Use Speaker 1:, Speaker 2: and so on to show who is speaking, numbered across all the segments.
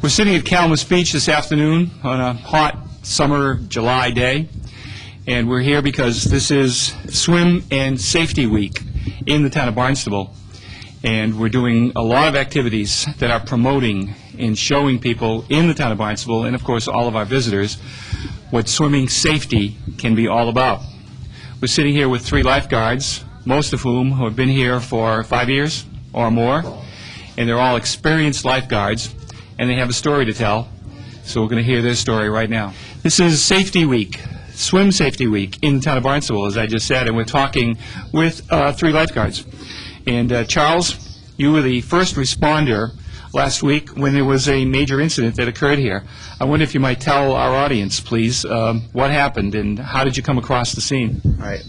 Speaker 1: We're sitting at Calumet Beach this afternoon on a hot summer July day, and we're here because this is Swim and Safety Week in the town of Barnstable, and we're doing a lot of activities that are promoting and showing people in the town of Barnstable, and of course all of our visitors, what swimming safety can be all about. We're sitting here with 3 lifeguards, most of whom have been here for 5 years or more, and they're all experienced lifeguards, and they have a story to tell, so we're going to hear their story right now. This is Safety Week, Swim Safety Week in the town of Barnstable, as I just said, and we're talking with 3 lifeguards. And Charles, you were the first responder last week when there was a major incident that occurred here. I wonder if you might tell our audience, please, what happened and how did you come across the scene?
Speaker 2: All right.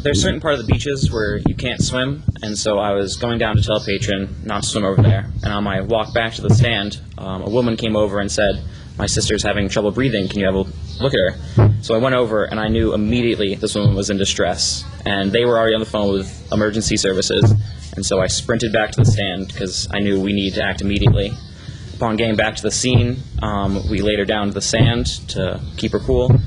Speaker 2: There's certain part of the beaches where you can't swim, and so I was going down to tell a patron not to swim over there. And on my walk back to the stand, a woman came over and said, "My sister's having trouble breathing. Can you have a look at her?" So I went over, and I knew immediately this woman was in distress. And they were already on the phone with emergency services, and so I sprinted back to the stand because I knew we needed to act immediately. Upon getting back to the scene, we laid her down to the sand to keep her cool,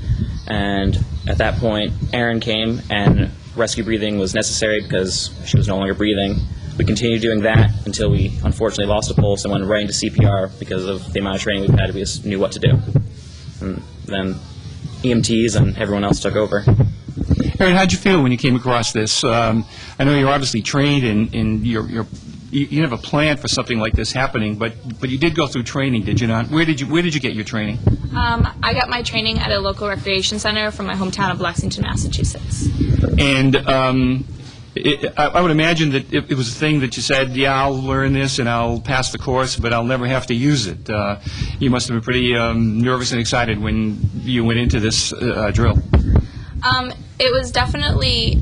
Speaker 2: and at that point, Erin came, and rescue breathing was necessary because she was no longer breathing. We continued doing that until we unfortunately lost a pulse and went right into CPR because of the amount of training we've had. We just knew what to do. And then EMTs and everyone else took over.
Speaker 1: Erin, how'd you feel when you came across this? I know you're obviously trained and you have a plan for something like this happening, but you did go through training, did you not? Where did you get your training?
Speaker 3: I got my training at a local recreation center from my hometown of Lexington, Massachusetts.
Speaker 1: And I would imagine that it was a thing that you said, yeah, I'll learn this and I'll pass the course, but I'll never have to use it. You must have been pretty nervous and excited when you went into this drill.
Speaker 3: It was definitely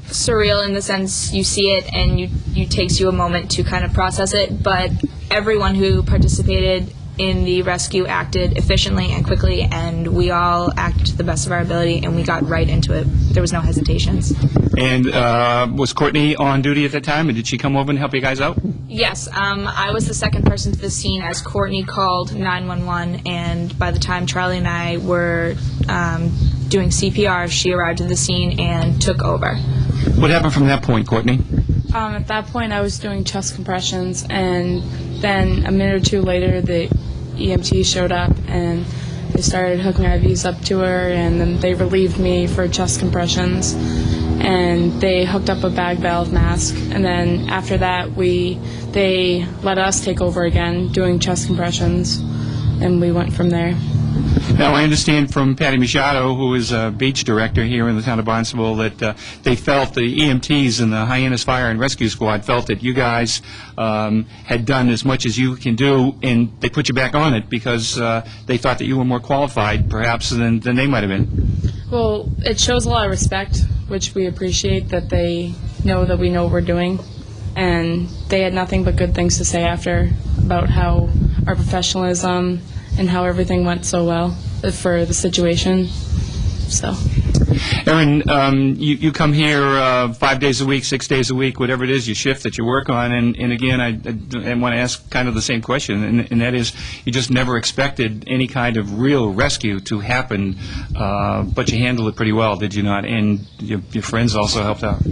Speaker 3: surreal in the sense you see it and you takes you a moment to kind of process it, but everyone who participated in the rescue acted efficiently and quickly, and we all acted to the best of our ability, and we got right into it. There was no hesitations.
Speaker 1: And was Courtney on duty at that time, and did she come over and help you guys out?
Speaker 3: Yes, I was the second person to the scene as Courtney called 911, and by the time Charlie and I were doing CPR, she arrived at the scene and took over.
Speaker 1: What happened from that point, Courtney?
Speaker 4: At that point, I was doing chest compressions, and then a minute or two later, the EMT showed up, and they started hooking IVs up to her, and then they relieved me for chest compressions, and they hooked up a bag valve mask, and then after that, they let us take over again, doing chest compressions, and we went from there.
Speaker 1: Now, I understand from Patty Machado, who is a beach director here in the town of Barnstable, that they felt, the EMTs and the Hyannis Fire and Rescue Squad felt that you guys had done as much as you can do, and they put you back on it because they thought that you were more qualified, perhaps, than they might have been.
Speaker 4: Well, it shows a lot of respect, which we appreciate, that they know that we know what we're doing, and they had nothing but good things to say after about how our professionalism and how everything went so well for the situation. So,
Speaker 1: Erin, you come here 5 days a week, 6 days a week, whatever it is, your shift that you work on, and again, I want to ask kind of the same question, and that is, you just never expected any kind of real rescue to happen, but you handled it pretty well, did you not? And your friends also helped out.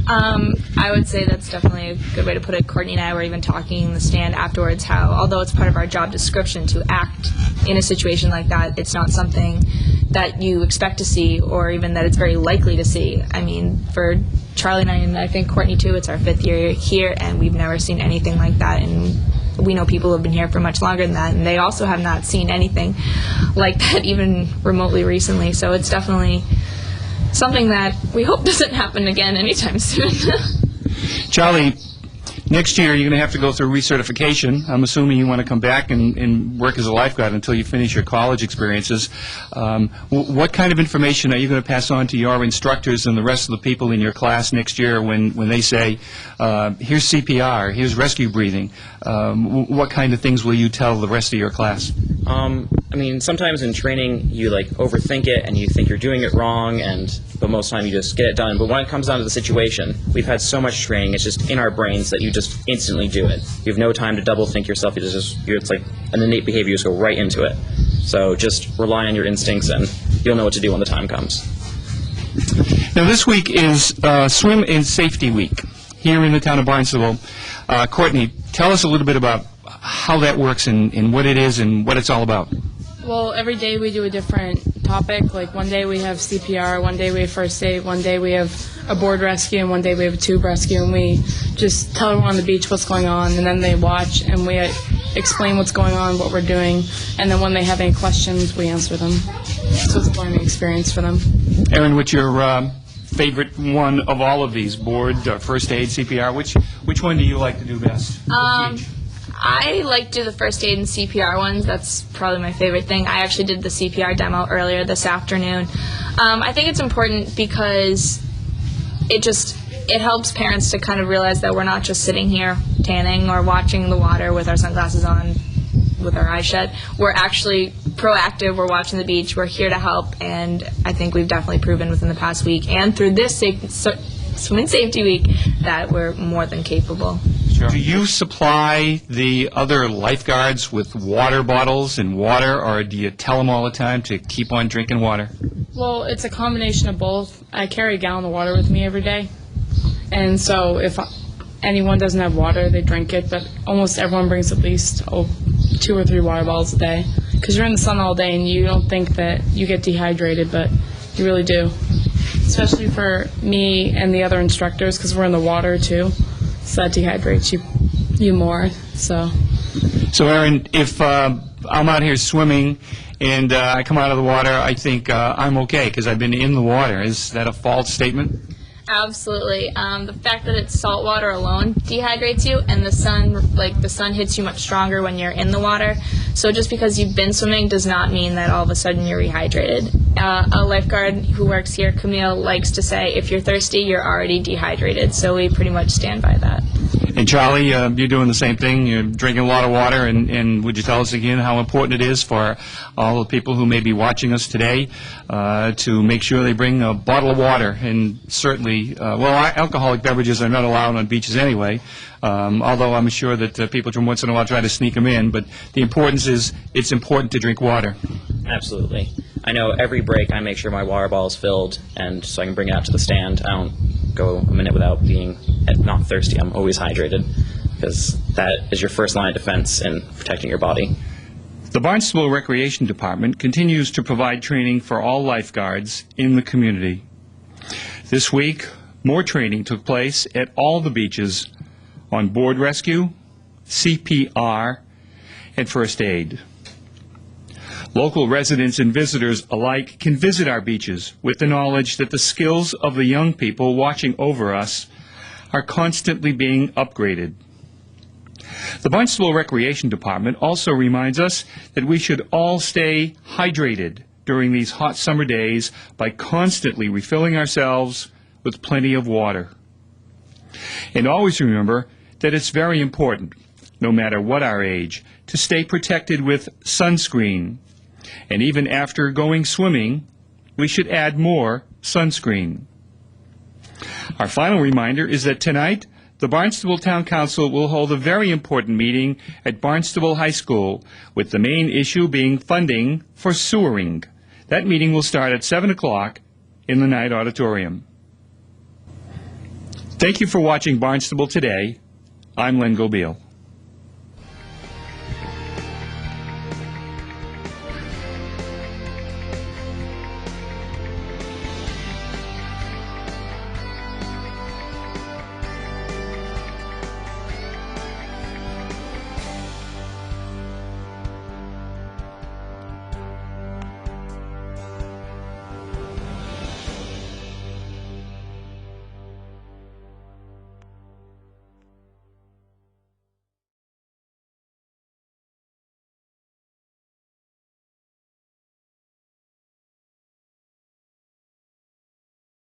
Speaker 3: I would say that's definitely a good way to put it. Courtney and I were even talking in the stand afterwards how, although it's part of our job description to act in a situation like that, it's not something that you expect to see or even that it's very likely to see. I mean, for Charlie and I think Courtney too, it's our 5th year here, and we've never seen anything like that, and we know people who have been here for much longer than that, and they also have not seen anything like that even remotely recently, so it's definitely something that we hope doesn't happen again anytime soon.
Speaker 1: Charlie, next year you're going to have to go through recertification. I'm assuming you want to come back and work as a lifeguard until you finish your college experiences. What kind of information are you going to pass on to your instructors and the rest of the people in your class next year when they say, here's CPR, here's rescue breathing? What kind of things will you tell the rest of your class?
Speaker 2: I mean, sometimes in training you like overthink it and you think you're doing it wrong, but most of the time you just get it done. But when it comes down to the situation, we've had so much training, it's just in our brains that you just instantly do it. You have no time to double think yourself. It's like an innate behavior. You just go right into it. So just rely on your instincts and you'll know what to do when the time comes.
Speaker 1: Now, this week is Swim and Safety Week here in the town of Barnstable. Courtney, tell us a little bit about how that works and what it is and what it's all about.
Speaker 4: Well, every day we do a different topic. Like one day we have CPR, one day we have first aid, one day we have a board rescue, and one day we have a tube rescue. And we just tell everyone on the beach what's going on, and then they watch and we explain what's going on, what we're doing, and then when they have any questions, we answer them. So it's a learning experience for them.
Speaker 1: Erin, what's your favorite one of all of these? Board, first aid, CPR? Which one do you like to do best?
Speaker 3: I like to do the first aid and CPR ones. That's probably my favorite thing. I actually did the CPR demo earlier this afternoon. I think it's important because it helps parents to kind of realize that we're not just sitting here tanning or watching the water with our sunglasses on with our eyes shut. We're actually proactive. We're watching the beach. We're here to help, and I think we've definitely proven within the past week and through this Swim and Safety Week that we're more than capable.
Speaker 1: Do you supply the other lifeguards with water bottles and water, or do you tell them all the time to keep on drinking water?
Speaker 4: Well, it's a combination of both. I carry a gallon of water with me every day, and so if anyone doesn't have water, they drink it, but almost everyone brings at least 2 or 3 water bottles a day, because you're in the sun all day and you don't think that you get dehydrated, but you really do, especially for me and the other instructors, because we're in the water too, so that dehydrates you more. So
Speaker 1: Erin, if I'm out here swimming and I come out of the water, I think I'm okay because I've been in the water. Is that a false statement?
Speaker 3: Absolutely. The fact that it's salt water alone dehydrates you, and the sun hits you much stronger when you're in the water. So just because you've been swimming does not mean that all of a sudden you're rehydrated. A lifeguard who works here, Camille, likes to say, if you're thirsty, you're already dehydrated. So we pretty much stand by that.
Speaker 1: And Charlie, you're doing the same thing. You're drinking a lot of water, and would you tell us again how important it is for all the people who may be watching us today to make sure they bring a bottle of water? And certainly, alcoholic beverages are not allowed on beaches anyway, although I'm sure that people from once in a while try to sneak them in. But the importance is it's important to drink water.
Speaker 2: Absolutely. I know every break I make sure my water bottle is filled, and so I can bring it out to the stand. I don't go a minute without being not thirsty. I'm always hydrated, because that is your first line of defense in protecting your body.
Speaker 1: The Barnstable Recreation Department continues to provide training for all lifeguards in the community. This week, more training took place at all the beaches on board rescue, CPR, and first aid. Local residents and visitors alike can visit our beaches with the knowledge that the skills of the young people watching over us are constantly being upgraded. The Barnstable Recreation Department also reminds us that we should all stay hydrated during these hot summer days by constantly refilling ourselves with plenty of water. And always remember that it's very important, no matter what our age, to stay protected with sunscreen. And even after going swimming, we should add more sunscreen. Our final reminder is that tonight, the Barnstable Town Council will hold a very important meeting at Barnstable High School, with the main issue being funding for sewering. That meeting will start at 7 o'clock in the night auditorium. Thank you for watching Barnstable Today. I'm Len Gobeil.